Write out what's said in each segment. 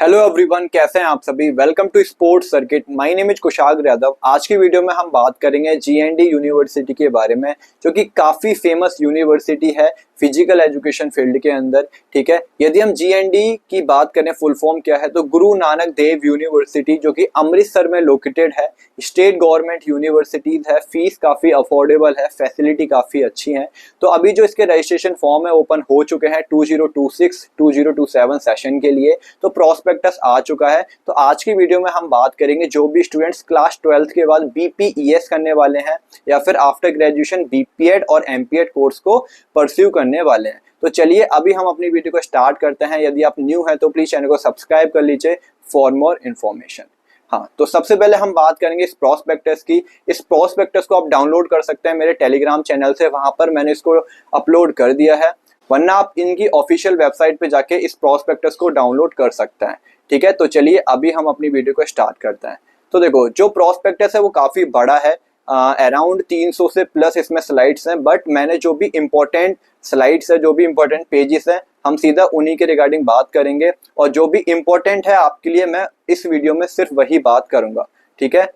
Hello everyone, कैसे हैं आप सभी। Welcome to sports circuit. My name is Kushagra Yadav. आज की वीडियो में हम बात करेंगे जीएनडी यूनिवर्सिटी के बारे में, जो कि काफ़ी फेमस यूनिवर्सिटी है फिजिकल एजुकेशन फील्ड के अंदर। ठीक है, यदि हम जीएनडी की बात करें, फुल फॉर्म क्या है, तो गुरु नानक देव यूनिवर्सिटी, जो कि अमृतसर में लोकेटेड है। स्टेट गवर्नमेंट यूनिवर्सिटीज है, फीस काफ़ी अफोर्डेबल है, फैसिलिटी काफ़ी अच्छी है। तो अभी जो इसके रजिस्ट्रेशन फॉर्म है ओपन हो चुके हैं 2026-2027 सेशन के लिए। तो प्रोस्पेक्टस आ चुका है। तो आज की वीडियो में हम बात करेंगे जो भी स्टूडेंट्स क्लास 12th के बाद बीपीईएस करने वाले हैं या फिर आफ्टर ग्रेजुएशन बीपीएड और एमपीएड कोर्स को परस्यू करने वाले हैं। तो चलिए अभी हम अपनी वीडियो को स्टार्ट करते हैं। यदि आप न्यू हैं तो प्लीज चैनल को सब्सक्राइब कर लीजिए फॉर मोर इन्फॉर्मेशन। हाँ, तो सबसे पहले हम बात करेंगे इस प्रोस्पेक्टस की। इस प्रोस्पेक्टस को आप डाउनलोड कर सकते हैं मेरे टेलीग्राम चैनल से, वहां पर मैंने इसको अपलोड कर दिया है, वरना आप इनकी ऑफिशियल वेबसाइट पे जाके इस प्रोस्पेक्टस को डाउनलोड कर सकते हैं। ठीक है, तो चलिए अभी हम अपनी वीडियो को स्टार्ट करते हैं। तो देखो, जो प्रोस्पेक्टस है वो काफ़ी बड़ा है, अराउंड 300 से प्लस इसमें स्लाइड्स हैं। बट मैंने जो भी इम्पोर्टेंट स्लाइड्स है, जो भी इम्पोर्टेंट पेजेस हैं, हम सीधा उन्हीं के रिगार्डिंग बात करेंगे। और जो भी इम्पोर्टेंट है आपके लिए, मैं इस वीडियो में सिर्फ वही बात करूंगा। ठीक है,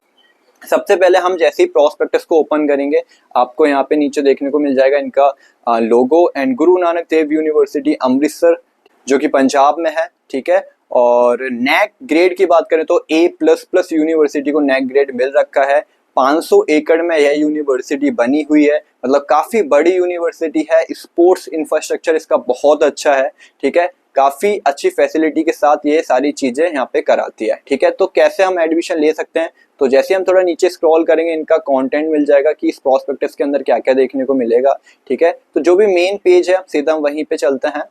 सबसे पहले हम जैसे ही प्रोस्पेक्टस को ओपन करेंगे, आपको यहाँ पे नीचे देखने को मिल जाएगा इनका logo and Guru Nanak Dev university Amritsar, जो कि पंजाब में है। ठीक है, और नैक ग्रेड की बात करें तो A++ यूनिवर्सिटी को नैक ग्रेड मिल रखा है। 500 एकड़ में यह यूनिवर्सिटी बनी हुई है, मतलब काफ़ी बड़ी यूनिवर्सिटी है। स्पोर्ट्स इंफ्रास्ट्रक्चर इसका बहुत अच्छा है। ठीक है, काफ़ी अच्छी फैसिलिटी के साथ ये सारी चीज़ें यहाँ पे कराती है। ठीक है, तो कैसे हम एडमिशन ले सकते हैं, तो जैसे हम थोड़ा नीचे स्क्रॉल करेंगे, इनका कंटेंट मिल जाएगा कि इस प्रोस्पेक्टस के अंदर क्या क्या देखने को मिलेगा। ठीक है, तो जो भी मेन पेज है सीधा हम वहीं पे चलते हैं।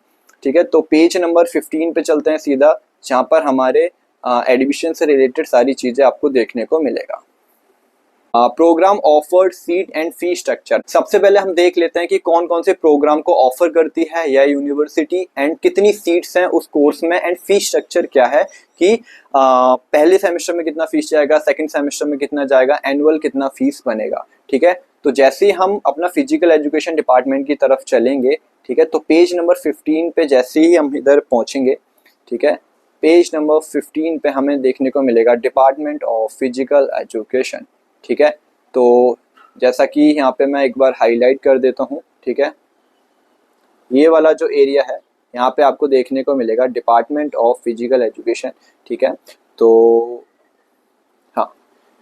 ठीक है, तो पेज नंबर 15 पे चलते हैं सीधा, जहाँ पर हमारे एडमिशन से रिलेटेड सारी चीज़ें आपको देखने को मिलेगा। Program offered, seat and fee structure. सबसे पहले हम देख लेते हैं कि कौन कौन से प्रोग्राम को ऑफर करती है यह यूनिवर्सिटी एंड कितनी सीट्स हैं उस कोर्स में, एंड फी स्ट्रक्चर क्या है कि पहले सेमेस्टर में कितना फीस जाएगा, सेकंड सेमेस्टर में कितना जाएगा, एनुअल कितना फीस बनेगा। ठीक है, तो जैसे ही हम अपना फिजिकल एजुकेशन डिपार्टमेंट की तरफ चलेंगे, ठीक है, तो पेज नंबर 15 पे जैसे ही हम इधर पहुंचेंगे, ठीक है, पेज नंबर 15 पे हमें देखने को मिलेगा डिपार्टमेंट ऑफ फिजिकल एजुकेशन। ठीक है, तो जैसा कि यहाँ पे मैं एक बार हाईलाइट कर देता हूँ। ठीक है, ये वाला जो एरिया है यहाँ पे आपको देखने को मिलेगा डिपार्टमेंट ऑफ फिजिकल एजुकेशन। ठीक है, तो हाँ,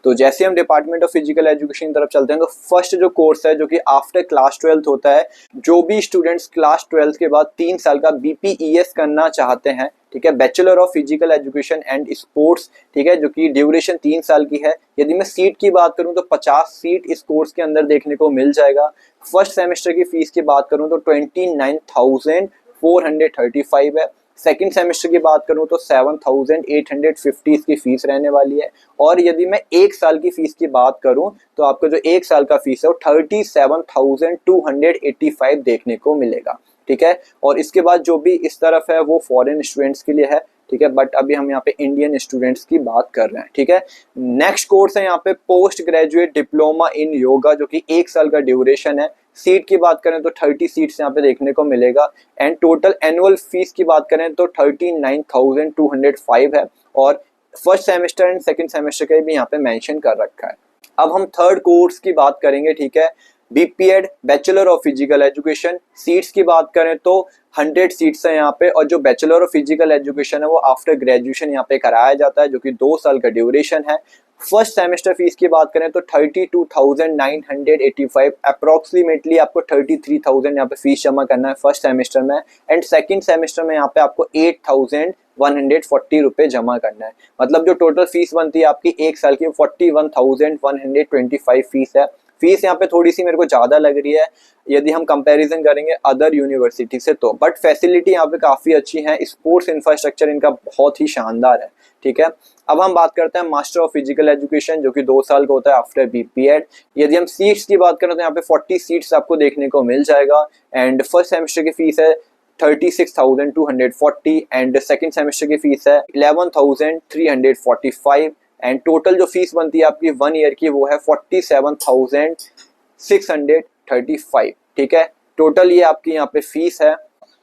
तो जैसे हम डिपार्टमेंट ऑफ फिजिकल एजुकेशन की तरफ चलते हैं, तो फर्स्ट जो कोर्स है जो कि आफ्टर क्लास 12th होता है, जो भी स्टूडेंट्स क्लास 12th के बाद 3 साल का बीपीईएस करना चाहते हैं, ठीक है, bachelor of physical education and sports, ठीक है, जो कि ड्यूरेशन 3 साल की है। यदि मैं सीट की बात करूं तो 50 सीट इस कोर्स के अंदर देखने को मिल जाएगा। फर्स्ट सेमेस्टर की फीस की बात करूं तो 29,435 है। सेकेंड सेमेस्टर की बात करूं तो 7,850 इसकी फीस रहने वाली है। और यदि मैं एक साल की फीस की बात करूं तो आपका जो एक साल का फीस है वो 37,285 देखने को मिलेगा। ठीक है, और इसके बाद जो भी इस तरफ है वो फॉरेन स्टूडेंट्स के लिए है। ठीक है, बट अभी हम यहाँ पे इंडियन स्टूडेंट्स की बात कर रहे हैं। ठीक है, नेक्स्ट कोर्स है यहाँ पे post graduate diploma in yoga, जो कि 1 साल का ड्यूरेशन है। सीट की बात करें तो 30 सीट्स यहाँ पे देखने को मिलेगा। एंड टोटल एनुअल फीस की बात करें तो 39,205 है। और first semester and second semester का भी यहाँ पे मेंशन कर रखा है। अब हम थर्ड कोर्स की बात करेंगे। ठीक है, BPEd bachelor of physical education. Seats की बात करें तो 100 सीट्स है यहाँ पे, और जो बैचलर ऑफ फिजिकल एजुकेशन है वो आफ्टर ग्रेजुएशन यहाँ पे कराया जाता है, जो कि 2 साल का ड्यूरेशन है। फर्स्ट सेमेस्टर फीस की बात करें तो 32,985, अप्रोक्सीमेटली आपको 33,000 यहाँ पे फीस जमा करना है फर्स्ट सेमेस्टर में। एंड सेकंड सेमेस्टर में यहाँ पे आपको 8,140 रुपये जमा करना है। मतलब जो टोटल फीस बनती है आपकी 1 साल की 41,125 फीस है। फीस यहाँ पे थोड़ी सी मेरे को ज़्यादा लग रही है यदि हम कंपैरिजन करेंगे अदर यूनिवर्सिटी से, तो बट फैसिलिटी यहाँ पे काफ़ी अच्छी है। स्पोर्ट्स इंफ्रास्ट्रक्चर इनका बहुत ही शानदार है। ठीक है, अब हम बात करते हैं मास्टर ऑफ फिजिकल एजुकेशन, जो कि 2 साल का होता है आफ्टर बीपीएड। यदि हम सीट्स की बात करें तो यहाँ पे 40 सीट्स आपको देखने को मिल जाएगा। एंड फर्स्ट सेमेस्टर की फीस है 36,240 एंड सेकेंड सेमेस्टर की फीस है 11,345। एंड टोटल जो फीस बनती है आपकी 1 ईयर की वो है 47,635। ठीक है, टोटल ये आपकी यहाँ पे फीस है।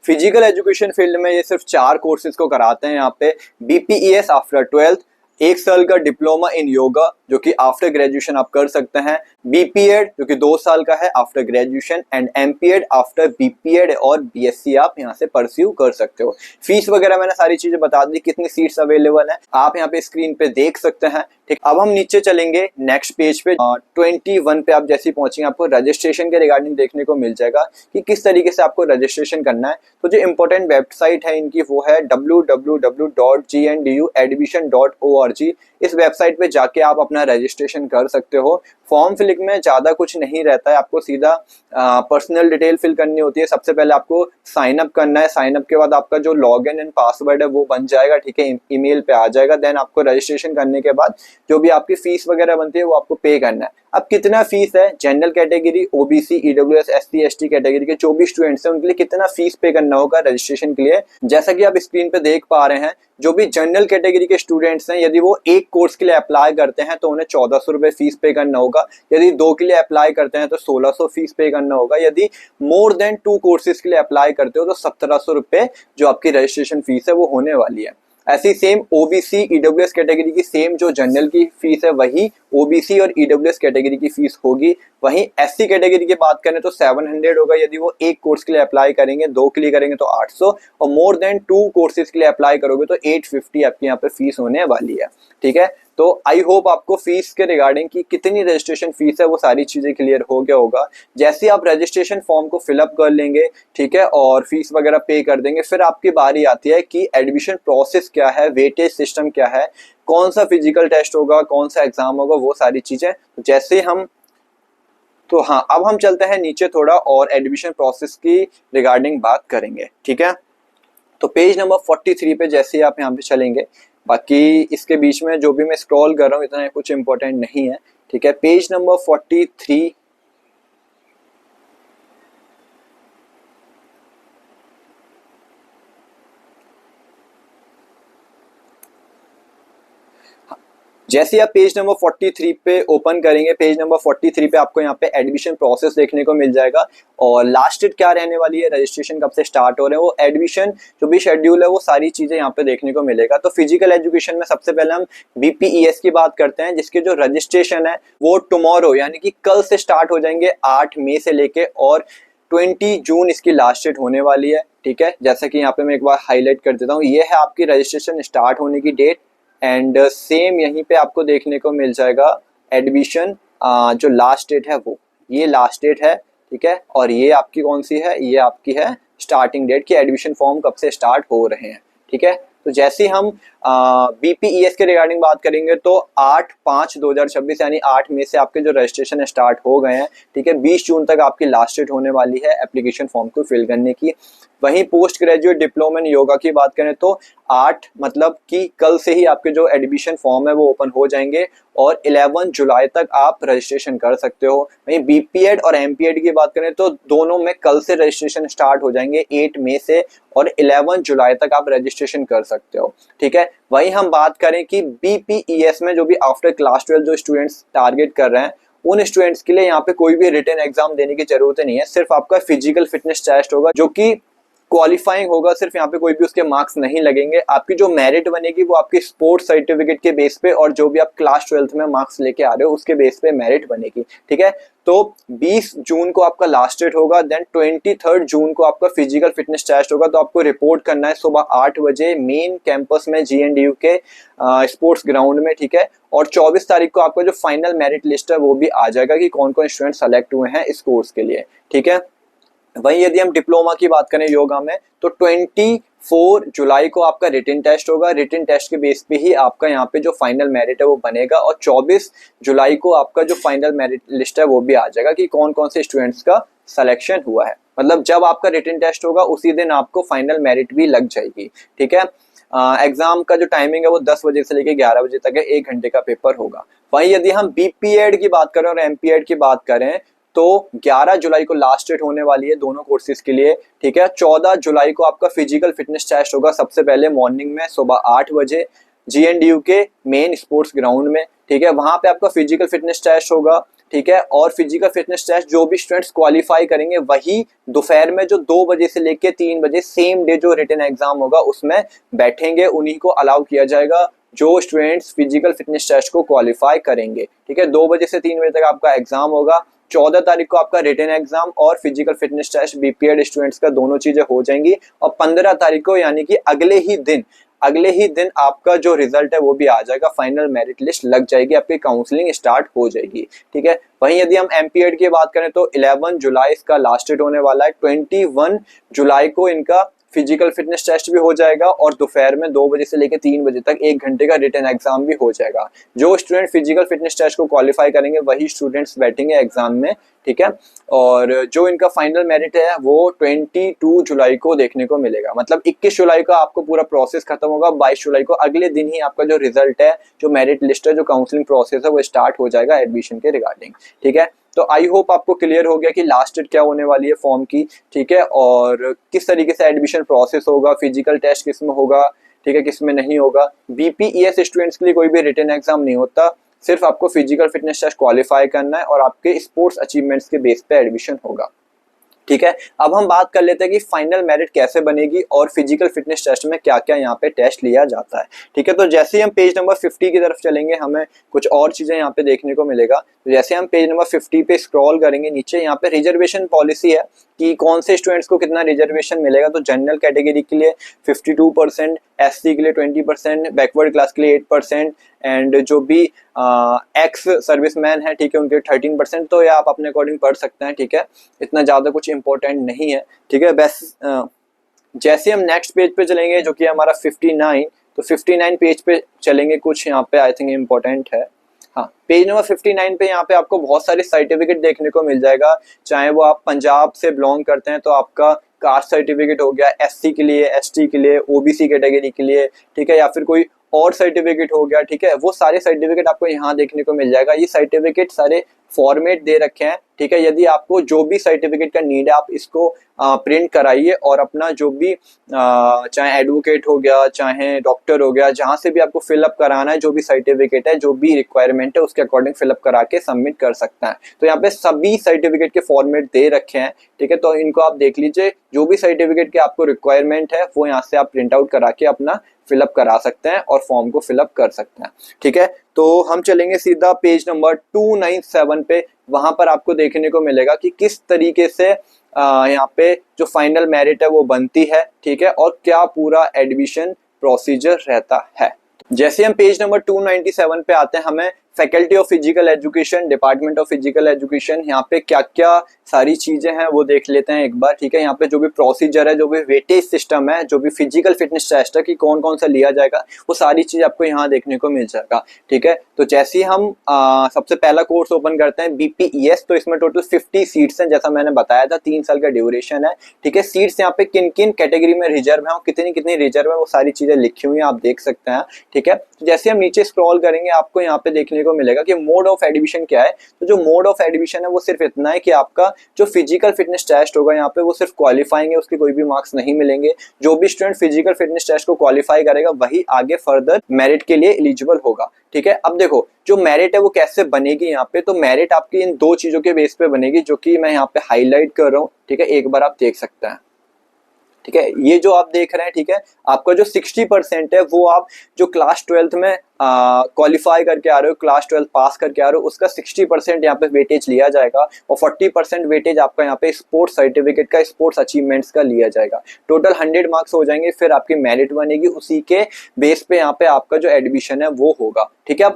फिजिकल एजुकेशन फील्ड में ये सिर्फ 4 कोर्सेज को कराते हैं यहाँ पे। BPES आफ्टर 12th, 1 साल का डिप्लोमा इन योगा जो कि आफ्टर ग्रेजुएशन आप कर सकते हैं, BPEd जो कि 2 साल का है after graduation, and MPEd after BPEd और BSc आप यहाँ से परस्यू कर सकते हो। फीस वगैरह मैंने सारी चीजें बता दी, कितनी सीट्स अवेलेबल है आप यहाँ पे स्क्रीन पे देख सकते हैं। ठीक, अब हम नीचे चलेंगे नेक्स्ट पेज पे। 21 पे आप जैसे पहुंचेंगे आपको रजिस्ट्रेशन के रिगार्डिंग देखने को मिल जाएगा कि किस तरीके से आपको रजिस्ट्रेशन करना है। तो जो इंपॉर्टेंट वेबसाइट है इनकी वो है www.gnduadmission.org। इस वेबसाइट पे जाके आप अपना रजिस्ट्रेशन कर सकते हो। फॉर्म फिलिंग में ज्यादा कुछ नहीं रहता है, आपको सीधा पर्सनल डिटेल फिल करनी होती है। सबसे पहले आपको साइन अप करना है, साइन अप के बाद आपका जो लॉगिन एंड पासवर्ड है वो बन जाएगा, ठीक है, ईमेल पे आ जाएगा। देन आपको रजिस्ट्रेशन करने के बाद जो भी आपकी फीस वगैरह बनती है वो आपको पे करना है। अब कितना फीस है, general category, OBC, EWS, SC, ST category के जो भी स्टूडेंट्स हैं उनके लिए कितना फीस पे करना होगा रजिस्ट्रेशन के लिए, जैसा कि आप स्क्रीन पे देख पा रहे हैं। जो भी जनरल कैटेगरी के स्टूडेंट्स हैं यदि वो एक कोर्स के लिए अप्लाई करते हैं तो उन्हें 1400 रुपए फीस पे करना होगा। यदि 2 के लिए अप्लाई करते हैं तो 1600 फीस पे करना होगा। यदि मोर देन 2 कोर्सेज के लिए अप्लाई करते हो तो 1700 रुपए जो आपकी रजिस्ट्रेशन फीस है वो होने वाली है। ऐसी सेम OBC, EWS कैटेगरी की सेम जो जनरल की फीस है वही OBC और EWS कैटेगरी की फीस होगी। वहीं SC कैटेगरी की बात करें तो 700 होगा यदि वो एक कोर्स के लिए अप्लाई करेंगे, 2 के लिए करेंगे तो 800, और मोर देन 2 कोर्सेज के लिए अप्लाई करोगे तो 850 आपकी यहाँ पे फीस होने वाली है। ठीक है, तो आई होप आपको फीस के रिगार्डिंग की कितनी रजिस्ट्रेशन फीस है वो सारी चीजें क्लियर हो गया होगा। जैसे आप रजिस्ट्रेशन फॉर्म को फिलअप कर लेंगे, ठीक है, और फीस वगैरह पे कर देंगे, फिर आपकी बारी आती है कि एडमिशन प्रोसेस क्या है, वेटेज सिस्टम क्या है, कौन सा फिजिकल टेस्ट होगा, कौन सा एग्जाम होगा, वो सारी चीजें। जैसे हम तो हाँ, अब हम चलते हैं नीचे थोड़ा और एडमिशन प्रोसेस की रिगार्डिंग बात करेंगे। ठीक है, तो पेज नंबर 43 पे जैसे आप यहाँ पे चलेंगे, बाकी इसके बीच में जो भी मैं स्क्रॉल कर रहा हूँ इतना कुछ इंपॉर्टेंट नहीं है। ठीक है, पेज नंबर 43 जैसे आप पेज नंबर 43 पे ओपन करेंगे, पेज नंबर 43 पे आपको यहाँ पे एडमिशन प्रोसेस देखने को मिल जाएगा। और लास्ट डेट क्या रहने वाली है, रजिस्ट्रेशन कब से स्टार्ट हो रहे हैं, वो एडमिशन जो भी शेड्यूल है वो सारी चीजें यहाँ पे देखने को मिलेगा। तो फिजिकल एजुकेशन में सबसे पहले हम BPES की बात करते हैं, जिसके जो रजिस्ट्रेशन है वो टुमारो यानी कि कल से स्टार्ट हो जाएंगे 8 मई से लेके, और 20 जून इसकी लास्ट डेट होने वाली है। ठीक है, जैसा कि यहाँ पे मैं एक बार हाईलाइट कर देता हूँ, ये है आपकी रजिस्ट्रेशन स्टार्ट होने की डेट। एंड सेम यहीं पे आपको देखने को मिल जाएगा एडमिशन जो लास्ट डेट है वो ये लास्ट डेट है। ठीक है, और ये आपकी कौन सी है, ये आपकी है स्टार्टिंग डेट की एडमिशन फॉर्म कब से स्टार्ट हो रहे हैं। ठीक है, तो जैसे हम BPES के रिगार्डिंग बात करेंगे तो 8/5/2026 यानी 8 मई से आपके जो रजिस्ट्रेशन स्टार्ट हो गए हैं। ठीक है, 20 जून तक आपकी लास्ट डेट होने वाली है एप्लीकेशन फॉर्म को फिल करने की। वहीं post graduate diploma in yoga की बात करें तो 8 मतलब कि कल से ही आपके जो एडमिशन फॉर्म है वो ओपन हो जाएंगे और 11 जुलाई तक आप रजिस्ट्रेशन कर सकते हो। वहीं BPEd और MPEd की बात करें तो दोनों में कल से रजिस्ट्रेशन स्टार्ट हो जाएंगे 8 मई से, और 11 जुलाई तक आप रजिस्ट्रेशन कर सकते हो। ठीक है, वहीं हम बात करें कि BPES में जो भी आफ्टर क्लास 12 जो स्टूडेंट्स टारगेट कर रहे हैं उन स्टूडेंट्स के लिए यहाँ पे कोई भी रिटन एग्जाम देने की जरूरत नहीं है, सिर्फ आपका फिजिकल फिटनेस टेस्ट होगा जो कि क्वालिफाइंग होगा। सिर्फ यहाँ पे कोई भी उसके मार्क्स नहीं लगेंगे, आपकी जो मेरिट बनेगी वो आपकी स्पोर्ट्स सर्टिफिकेट के बेस पे और जो भी आप क्लास 12th में मार्क्स लेके आ रहे हो उसके बेस पे मेरिट बनेगी। ठीक है, तो 20 जून को आपका लास्ट डेट होगा, देन 23 जून को आपका फिजिकल फिटनेस टेस्ट होगा। तो आपको रिपोर्ट करना है सुबह 8 बजे मेन कैंपस में GNDU के स्पोर्ट्स ग्राउंड में। ठीक है, और 24 तारीख को आपका जो फाइनल मेरिट लिस्ट है वो भी आ जाएगा कि कौन कौन स्टूडेंट सेलेक्ट हुए हैं इस कोर्स के लिए। ठीक है, वहीं यदि हम डिप्लोमा की बात करें योगा में तो 24 जुलाई को आपका रिटन टेस्ट होगा। रिटन टेस्ट के बेस पे ही आपका यहाँ पे जो फाइनल मेरिट है वो बनेगा, और 24 जुलाई को आपका जो फाइनल मेरिट लिस्ट है वो भी आ जाएगा कि कौन कौन से स्टूडेंट्स का सिलेक्शन हुआ है। मतलब जब आपका रिटन टेस्ट होगा उसी दिन आपको फाइनल मेरिट भी लग जाएगी। ठीक है, एग्जाम का जो टाइमिंग है वो 10 बजे से लेकर 11 बजे तक है, 1 घंटे का पेपर होगा। वहीं यदि हम BPEd की बात करें और MPEd की बात करें तो 11 जुलाई को लास्ट डेट होने वाली है दोनों कोर्सेज के लिए। ठीक है, 14 जुलाई को आपका फिजिकल फिटनेस टेस्ट होगा सबसे पहले मॉर्निंग में सुबह 8 बजे GNDU के मेन स्पोर्ट्स ग्राउंड में। ठीक है, वहां पे आपका फिजिकल फिटनेस टेस्ट होगा। ठीक है। और फिजिकल फिटनेस टेस्ट जो भी स्टूडेंट्स क्वालिफाई करेंगे वही दोपहर में जो 2 बजे से लेके 3 बजे सेम डे जो रिटन एग्जाम होगा उसमें बैठेंगे, उन्हीं को अलाउ किया जाएगा जो स्टूडेंट्स फिजिकल फिटनेस टेस्ट को क्वालिफाई करेंगे, ठीक है। 2 बजे से 3 बजे तक आपका एग्जाम होगा। 14 तारीख को आपका रिटन एग्जाम और physical fitness test BPEd students का दोनों चीजें हो जाएंगी। और 15 तारीख को यानी कि अगले ही दिन आपका जो रिजल्ट है वो भी आ जाएगा, फाइनल मेरिट लिस्ट लग जाएगी, आपकी काउंसलिंग स्टार्ट हो जाएगी, ठीक है। वहीं यदि हम एमपीएड की बात करें तो 11 जुलाई इसका लास्ट डेट होने वाला है। 21 जुलाई को इनका फिजिकल फिटनेस टेस्ट भी हो जाएगा और दोपहर में 2 बजे से लेकर 3 बजे तक 1 घंटे का रिटन एग्जाम भी हो जाएगा। जो स्टूडेंट फिजिकल फिटनेस टेस्ट को क्वालिफाई करेंगे वही स्टूडेंट्स बैठेंगे एग्जाम में, ठीक है। और जो इनका फाइनल मेरिट है वो 22 जुलाई को देखने को मिलेगा, मतलब 21 जुलाई को आपको पूरा प्रोसेस खत्म होगा। 22 जुलाई को अगले दिन ही आपका जो रिजल्ट है, जो मेरिट लिस्ट है, जो काउंसलिंग प्रोसेस है वो स्टार्ट हो जाएगा एडमिशन के रिगार्डिंग, ठीक है। तो आई होप आपको क्लियर हो गया कि लास्ट डेट क्या होने वाली है फॉर्म की, ठीक है, और किस तरीके से एडमिशन प्रोसेस होगा, फिजिकल टेस्ट किस में होगा, ठीक है, किस में नहीं होगा। बीपीईएस स्टूडेंट्स के लिए कोई भी रिटन एग्जाम नहीं होता, सिर्फ आपको फिजिकल फिटनेस टेस्ट क्वालिफाई करना है और आपके स्पोर्ट्स अचीवमेंट्स के बेस पे एडमिशन होगा, ठीक है। अब हम बात कर लेते हैं कि फाइनल मेरिट कैसे बनेगी और फिजिकल फिटनेस टेस्ट में क्या क्या यहाँ पे टेस्ट लिया जाता है, ठीक है। तो जैसे ही हम पेज नंबर 50 की तरफ चलेंगे हमें कुछ और चीजें यहाँ पे देखने को मिलेगा। तो जैसे हम पेज नंबर 50 पे स्क्रॉल करेंगे नीचे यहाँ पे रिजर्वेशन पॉलिसी है कि कौन से स्टूडेंट्स को कितना रिजर्वेशन मिलेगा। तो जनरल कैटेगरी के लिए 52%, एससी के लिए 20%, बैकवर्ड क्लास के लिए 8% एंड जो भी एक्स सर्विसमैन है, ठीक है, उनके 13%। तो ये आप अपने अकॉर्डिंग पढ़ सकते हैं, ठीक है, इतना ज़्यादा कुछ इंपॉर्टेंट नहीं है, ठीक है। बस जैसे हम नेक्स्ट पेज पे चलेंगे जो कि हमारा 59, तो 59 पेज पे चलेंगे, कुछ यहाँ पे आई थिंक इम्पोर्टेंट है। हाँ, पेज नंबर 59 पे यहाँ पे आपको बहुत सारे सर्टिफिकेट देखने को मिल जाएगा, चाहे वो आप पंजाब से बिलोंग करते हैं तो आपका कास्ट सर्टिफिकेट हो गया, एससी के लिए, एसटी के लिए, ओबीसी कैटेगरी के लिए, ठीक है, या फिर कोई और सर्टिफिकेट हो गया, ठीक है, वो सारे सर्टिफिकेट आपको यहाँ देखने को मिल जाएगा। ये सर्टिफिकेट सारे फॉर्मेट दे रखे हैं, ठीक है। यदि आपको जो भी सर्टिफिकेट का नीड है आप इसको प्रिंट कराइए और अपना जो भी चाहे एडवोकेट हो गया, चाहे डॉक्टर हो गया, जहाँ से भी आपको फिलअप कराना है, जो भी सर्टिफिकेट है, जो भी रिक्वायरमेंट है उसके अकॉर्डिंग फिलअप करा के सबमिट कर सकता है। तो यहाँ पे सभी सर्टिफिकेट के फॉर्मेट दे रखे हैं, ठीक है, तो इनको आप देख लीजिए। जो भी सर्टिफिकेट की आपको रिक्वायरमेंट है वो यहाँ से आप प्रिंट आउट करा के अपना फिलअप करा सकते हैं और फॉर्म को फिलअप कर सकते हैं, ठीक है। तो हम चलेंगे सीधा पेज नंबर 297 पे, वहां पर आपको देखने को मिलेगा कि किस तरीके से यहाँ पे जो फाइनल मेरिट है वो बनती है, ठीक है, और क्या पूरा एडमिशन प्रोसीजर रहता है। जैसे हम पेज नंबर 297 पे आते हैं, हमें faculty of physical education, department of physical education, यहाँ पे क्या क्या सारी चीजें हैं वो देख लेते हैं एक बार, ठीक है। यहाँ पे जो भी प्रोसीजर है, जो भी वेटेज सिस्टम है, जो भी फिजिकल फिटनेस टेस्ट है कि कौन कौन सा लिया जाएगा, वो सारी चीज आपको यहाँ देखने को मिल जाएगा, ठीक है। तो जैसे ही हम सबसे पहला कोर्स ओपन करते हैं बीपीईएस, तो इसमें टोटल 50 सीट्स हैं, जैसा मैंने बताया था, 3 साल का ड्यूरेशन है, ठीक है। सीट्स यहाँ पे किन किन कैटेगरी में रिजर्व है और कितनी कितनी रिजर्व है वो सारी चीजें लिखी हुई है, आप देख सकते हैं, ठीक है। तो जैसे हम नीचे स्क्रॉल करेंगे आपको यहाँ पे देखने को मिलेगा कि मोड ऑफ एडमिशन क्या है। तो जो मोड ऑफ एडमिशन है वो सिर्फ इतना है कि आपका जो फिजिकल फिटनेस टेस्ट होगा यहाँ पे वो सिर्फ क्वालिफाइंग है, उसके कोई भी मार्क्स नहीं मिलेंगे। जो भी स्टूडेंट फिजिकल फिटनेस टेस्ट को क्वालिफाई करेगा वही आगे फर्दर मेरिट के लिए एलिजिबल होगा, ठीक है। अब देखो जो मेरिट है वो कैसे बनेगी यहाँ पे, तो मेरिट आपकी इन 2 चीजों के बेस पे बनेगी जो कि मैं यहाँ पे हाईलाइट कर रहा हूँ, ठीक है, एक बार आप देख सकते हैं, ठीक है। ये जो आप देख रहे हैं, ठीक है, आपका जो 60% है वो आप जो क्लास 12th में क्वालिफाई करके आ रहे हो, क्लास 12 पास करके आ रहे हो, उसका 60% यहाँ पे वेटेज लिया जाएगा और 40% वेटेज आपका यहाँ पे स्पोर्ट्स सर्टिफिकेट का, स्पोर्ट्स अचीवमेंट्स का लिया जाएगा। टोटल 100 मार्क्स हो जाएंगे, फिर आपकी मेरिट बनेगी, उसी के बेस पे यहाँ पे आपका जो एडमिशन है वो होगा, ठीक है।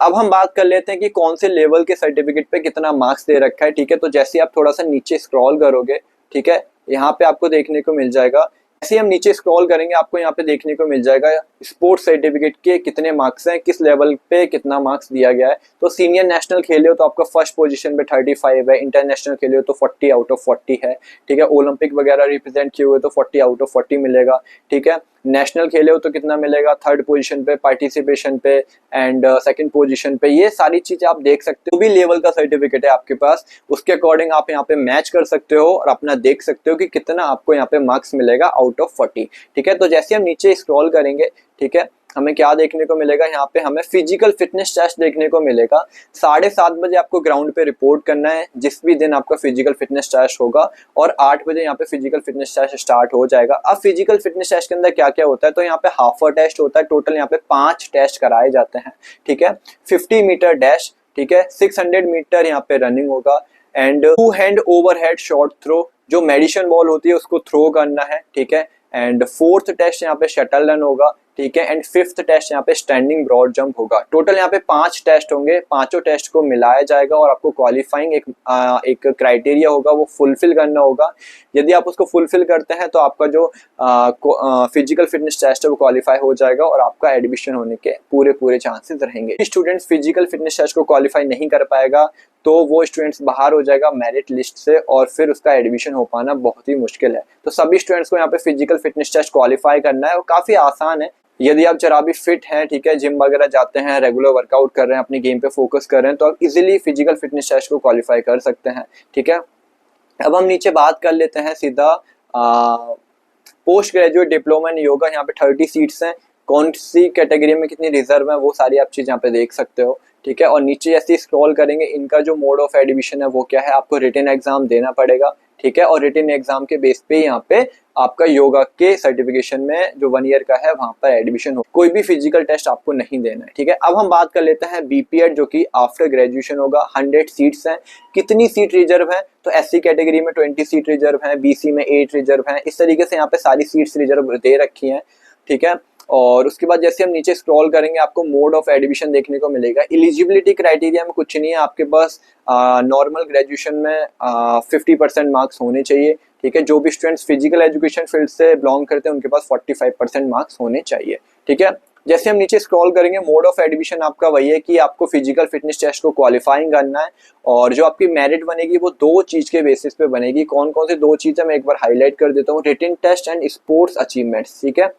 अब हम बात कर लेते हैं कि कौन से लेवल के सर्टिफिकेट पे कितना मार्क्स दे रखा है, ठीक है। तो जैसे आप थोड़ा सा नीचे स्क्रॉल करोगे, ठीक है, यहाँ पे आपको देखने को मिल जाएगा, ऐसे हम नीचे स्क्रॉल करेंगे आपको यहाँ पे देखने को मिल जाएगा स्पोर्ट्स सर्टिफिकेट के कितने मार्क्स हैं, किस लेवल पे कितना मार्क्स दिया गया है। तो सीनियर नेशनल खेले हो तो आपका फर्स्ट पोजीशन पे 35 है, इंटरनेशनल खेले हो तो 40 आउट ऑफ 40 है, ठीक है। ओलंपिक वगैरह रिप्रेजेंट किए हुए तो 40 आउट ऑफ 40 मिलेगा, ठीक है। नेशनल खेले हो तो कितना मिलेगा, 3rd पोजीशन पे, पार्टिसिपेशन पे एंड 2nd पोजीशन पे। ये सारी चीजें आप देख सकते हो, भी लेवल का सर्टिफिकेट है आपके पास, उसके अकॉर्डिंग आप यहाँ पे मैच कर सकते हो और अपना देख सकते हो कि कितना आपको यहाँ पे मार्क्स मिलेगा आउट ऑफ 40, ठीक है। तो जैसे हम नीचे स्क्रॉल करेंगे, ठीक है, हमें क्या देखने को मिलेगा, यहाँ पे हमें फिजिकल फिटनेस टेस्ट देखने को मिलेगा। 7:30 बजे आपको ग्राउंड पे रिपोर्ट करना है जिस भी दिन आपका फिजिकल फिटनेस टेस्ट होगा, और 8 बजे यहाँ पे फिजिकल फिटनेस टेस्ट स्टार्ट हो जाएगा। अब फिजिकल फिटनेस टेस्ट के अंदर क्या क्या होता है, तो यहाँ पे हाफ टेस्ट होता है, टोटल यहाँ पे 5 टेस्ट कराए जाते हैं, ठीक है। 50 मीटर डैश, ठीक है, 600 मीटर यहाँ पे रनिंग होगा, and 2 hand overhead short throw, जो मेडिसिन बॉल होती है उसको थ्रो करना है, ठीक है। एंड 4th टेस्ट यहाँ पे शटल रन होगा, ठीक है। एंड 5th टेस्ट यहाँ पे स्टैंडिंग ब्रॉड जंप होगा। टोटल यहाँ पे 5 टेस्ट होंगे, पांचों टेस्ट को मिलाया जाएगा और आपको क्वालिफाइंग एक क्राइटेरिया होगा वो फुलफिल करना होगा। यदि आप उसको फुलफिल करते हैं तो आपका जो फिजिकल फिटनेस टेस्ट है वो क्वालिफाई हो जाएगा और आपका एडमिशन होने के पूरे चांसेस रहेंगे। स्टूडेंट्स फिजिकल फिटनेस टेस्ट को क्वालिफाई नहीं कर पाएगा तो वो स्टूडेंट्स बाहर हो जाएगा मेरिट लिस्ट से, और फिर उसका एडमिशन हो पाना बहुत ही मुश्किल है। तो सभी स्टूडेंट्स को यहाँ पे फिजिकल फिटनेस टेस्ट क्वालिफाई करना है और काफी आसान है। यदि आप जरा भी फिट हैं, ठीक है, जिम वगैरह जाते हैं, रेगुलर वर्कआउट कर रहे हैं, अपनी गेम पे फोकस कर रहे हैं, तो आप इजीली फिजिकल फिटनेस टेस्ट को क्वालिफाई कर सकते हैं, ठीक है। अब हम नीचे बात कर लेते हैं सीधा post graduate diploma in yoga. यहाँ पे 30 सीट्स हैं, कौन सी कैटेगरी में कितनी रिजर्व है वो सारी आप चीज यहाँ पे देख सकते हो, ठीक है। और नीचे जैसे स्क्रॉल करेंगे इनका जो मोड ऑफ एडमिशन है वो क्या है, आपको रिटन एग्जाम देना पड़ेगा, ठीक है। और रिटन एग्जाम के बेस पे यहाँ पे आपका योगा के सर्टिफिकेशन में जो 1 ईयर का है वहां पर एडमिशन हो, कोई भी फिजिकल टेस्ट आपको नहीं देना है, ठीक है। अब हम बात कर लेते हैं बीपीएड जो कि आफ्टर ग्रेजुएशन होगा। 100 सीट्स हैं, कितनी सीट रिजर्व है, तो एससी कैटेगरी में 20 सीट रिजर्व है, बीसी में 8 रिजर्व है, इस तरीके से यहाँ पे सारी सीट्स रिजर्व दे रखी हैं, ठीक है। और उसके बाद जैसे हम नीचे स्क्रॉल करेंगे आपको मोड ऑफ एडमिशन देखने को मिलेगा। एलिजिबिलिटी क्राइटेरिया में कुछ नहीं है, आपके पास नॉर्मल ग्रेजुएशन में 50% मार्क्स होने चाहिए, ठीक है। जो भी स्टूडेंट्स फिजिकल एजुकेशन फील्ड से बिलोंग करते हैं उनके पास 45% मार्क्स होने चाहिए, ठीक है। जैसे हम नीचे स्क्रॉल करेंगे मोड ऑफ एडमिशन आपका वही है कि आपको फिजिकल फिटनेस टेस्ट को क्वालिफाइंग करना है, और जो आपकी मेरिट बनेगी वो 2 चीज के बेसिस पे बनेगी। कौन कौन से 2 चीज है मैं एक बार हाईलाइट कर देता हूँ, written test and sports achievements, ठीक है।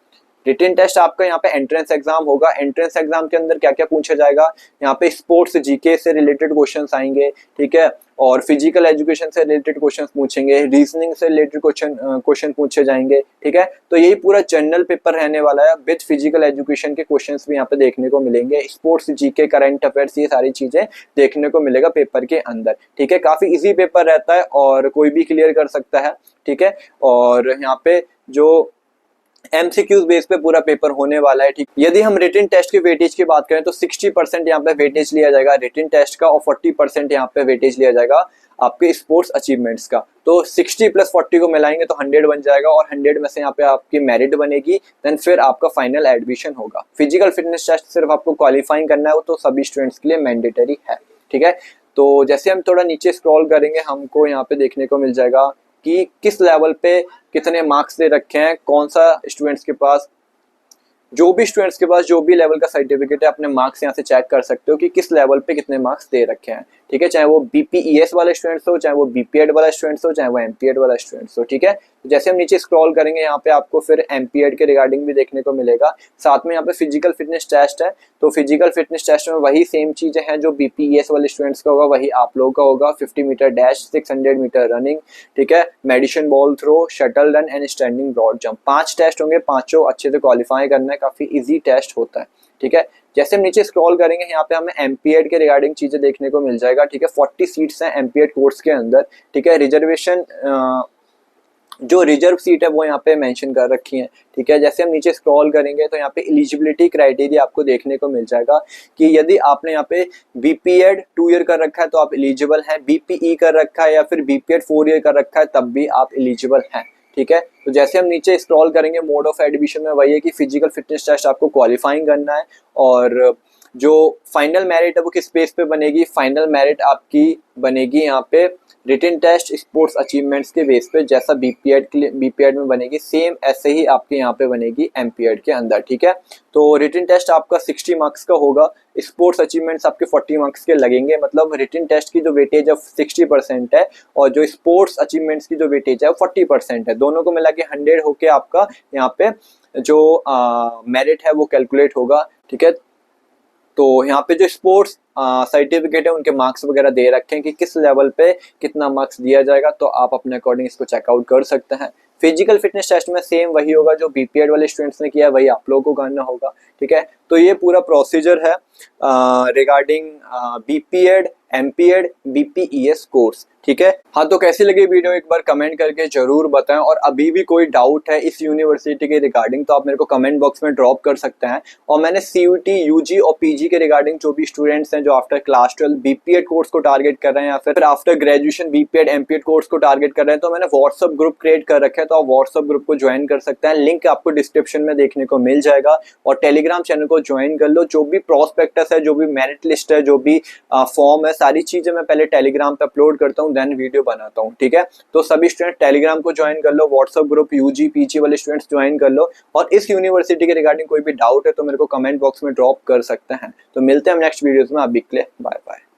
रिटन टेस्ट आपका यहाँ पे एंट्रेंस एग्जाम होगा। एंट्रेंस एग्जाम के अंदर क्या क्या पूछा जाएगा, यहाँ पे स्पोर्ट्स जीके से रिलेटेड क्वेश्चंस आएंगे, ठीक है। और फिजिकल एजुकेशन से रिलेटेड क्वेश्चंस पूछेंगे, रीजनिंग से रिलेटेड क्वेश्चन पूछे जाएंगे, ठीक है। तो यही पूरा जनरल पेपर रहने वाला है विद फिजिकल एजुकेशन के क्वेश्चंस भी यहाँ पे देखने को मिलेंगे। स्पोर्ट्स जीके करंट अफेयर्स ये सारी चीजें देखने को मिलेगा पेपर के अंदर, ठीक है। काफी इजी पेपर रहता है और कोई भी क्लियर कर सकता है, ठीक है। और यहाँ पे जो एमसीक्यूज बेस पे पूरा पेपर होने वाला है, ठीक। यदि हम रिटन टेस्ट के वेटेज की बात करें तो 60% यहाँ पे वेटेज लिया जाएगा रिटन टेस्ट का, और 40% यहाँ पे वेटेज लिया जाएगा आपके स्पोर्ट्स अचीवमेंट्स का। तो 60 + 40 को मिलाएंगे तो 100 बन जाएगा, और 100 में से यहाँ पे आपकी मेरिट बनेगी, देन फिर आपका फाइनल एडमिशन होगा। फिजिकल फिटनेस टेस्ट सिर्फ आपको क्वालिफाइंग करना है, वो तो सभी स्टूडेंट्स के लिए मैंडेटरी है, ठीक है। तो जैसे हम थोड़ा नीचे स्क्रॉल करेंगे हमको यहाँ पे देखने को मिल जाएगा कि किस लेवल पे कितने मार्क्स दे रखे हैं, कौन सा स्टूडेंट्स के पास, जो भी स्टूडेंट्स के पास जो भी लेवल का सर्टिफिकेट है अपने मार्क्स यहाँ से चेक कर सकते हो कि किस लेवल पे कितने मार्क्स दे रखे हैं, ठीक है। चाहे वो बीपीईएस वाले स्टूडेंट्स हो, चाहे वो बीपीएड वाला स्टूडेंट्स हो, चाहे वो एमपीएड वाला स्टूडेंट्स हो, ठीक है। तो जैसे हम नीचे स्क्रॉल करेंगे यहाँ पे आपको फिर एमपीएड के रिगार्डिंग भी देखने को मिलेगा। साथ में यहाँ पे फिजिकल फिटनेस टेस्ट है, तो फिजिकल फिटनेस टेस्ट में वही सेम चीजें हैं जो बीपीईएस वाले स्टूडेंट्स का होगा वही आप लोगों का होगा। 50 मीटर डैश, 600 मीटर रनिंग, ठीक है, medicine ball throw, shuttle run and standing broad jump. 5 test होंगे, पांचों अच्छे से क्वालिफाई करना है, काफी इजी टेस्ट होता है, ठीक है। जैसे हम नीचे स्क्रॉल करेंगे यहाँ पे हमें एमपीएड के रिगार्डिंग चीजें देखने को मिल जाएगा, ठीक है। 40 सीट्स हैं एमपीएड कोर्स के अंदर, ठीक है। रिजर्वेशन जो रिजर्व सीट है वो यहाँ पे मेंशन कर रखी है, ठीक है। जैसे हम नीचे स्क्रॉल करेंगे तो यहाँ पे एलिजिबिलिटी क्राइटेरिया आपको देखने को मिल जाएगा कि यदि आपने यहाँ पे बीपीएड 2 ईयर कर रखा है तो आप एलिजिबल हैं, बीपीई कर रखा है या फिर बीपीएड 4 ईयर कर रखा है तब भी आप एलिजिबल हैं, ठीक है। तो जैसे हम नीचे स्क्रॉल करेंगे मोड ऑफ एडमिशन में वही है कि फिजिकल फिटनेस टेस्ट आपको क्वालिफाइंग करना है, और जो फाइनल मेरिट है वो किस बेस पे बनेगी, फाइनल मेरिट आपकी बनेगी यहाँ पे रिटन टेस्ट स्पोर्ट्स अचीवमेंट्स के बेस पे, जैसा बीपीएड में बनेगी सेम ऐसे ही आपके यहाँ पे बनेगी एमपीएड के अंदर, ठीक है। तो रिटन टेस्ट आपका 60 मार्क्स का होगा, स्पोर्ट्स अचीवमेंट्स आपके 40 मार्क्स के लगेंगे। मतलब रिटन टेस्ट की जो वेटेज है 60% है और जो स्पोर्ट्स अचीवमेंट्स की जो वेटेज है 40% है, दोनों को मिला के 100 होके आपका यहाँ पे जो मेरिट है वो कैलकुलेट होगा, ठीक है। तो यहाँ पे जो स्पोर्ट्स सर्टिफिकेट है उनके मार्क्स वगैरह दे रखे हैं कि किस लेवल पे कितना मार्क्स दिया जाएगा, तो आप अपने अकॉर्डिंग इसको चेकआउट कर सकते हैं। फिजिकल फिटनेस टेस्ट में सेम वही होगा जो बीपीएड वाले स्टूडेंट्स ने किया, वही आप लोगों को करना होगा। ठीक है, तो ये पूरा प्रोसीजर है regarding BPEd, MPEd, BPES course. ठीक है, हाँ तो कैसी लगी वीडियो एक बार कमेंट करके जरूर बताएं, और अभी भी कोई डाउट है इस यूनिवर्सिटी के रिगार्डिंग तो आप मेरे को कमेंट बॉक्स में ड्रॉप कर सकते हैं। और मैंने सीयूटी, यूजी और पीजी के रिगार्डिंग जो भी स्टूडेंट्स हैं जो आफ्टर क्लास 12 बीपीएड कोर्स को टारगेट कर रहे हैं या फिर after graduation BPEd MPEd course को टारगेट कर रहे हैं, तो मैंने व्हाट्सअप ग्रुप क्रिएट कर रखा है, तो आप व्हाट्सअप ग्रुप को ज्वाइन कर सकते हैं। लिंक आपको डिस्क्रिप्शन में देखने को मिल जाएगा। और टेलीग्राम चैनल को ज्वाइन कर लो। जो भी प्रोस्पेक्टस है, जो भी मेरिट लिस्ट है, जो भी फॉर्म है, सारी चीजें मैं पहले टेलीग्राम पे अपलोड करता हूँ, देन वीडियो बनाता हूँ। ठीक है, तो सभी स्टूडेंट टेलीग्राम को ज्वाइन कर लो, व्हाट्सएप ग्रुप यूजी पीजी वाले स्टूडेंट्स ज्वाइन कर लो। और इस यूनिवर्सिटी के रिगार्डिंग कोई भी डाउट है तो मेरे को कमेंट बॉक्स में ड्रॉप कर सकते हैं। तो मिलते हैं हम नेक्स्ट वीडियोस में, अभी के लिए बाय बाय।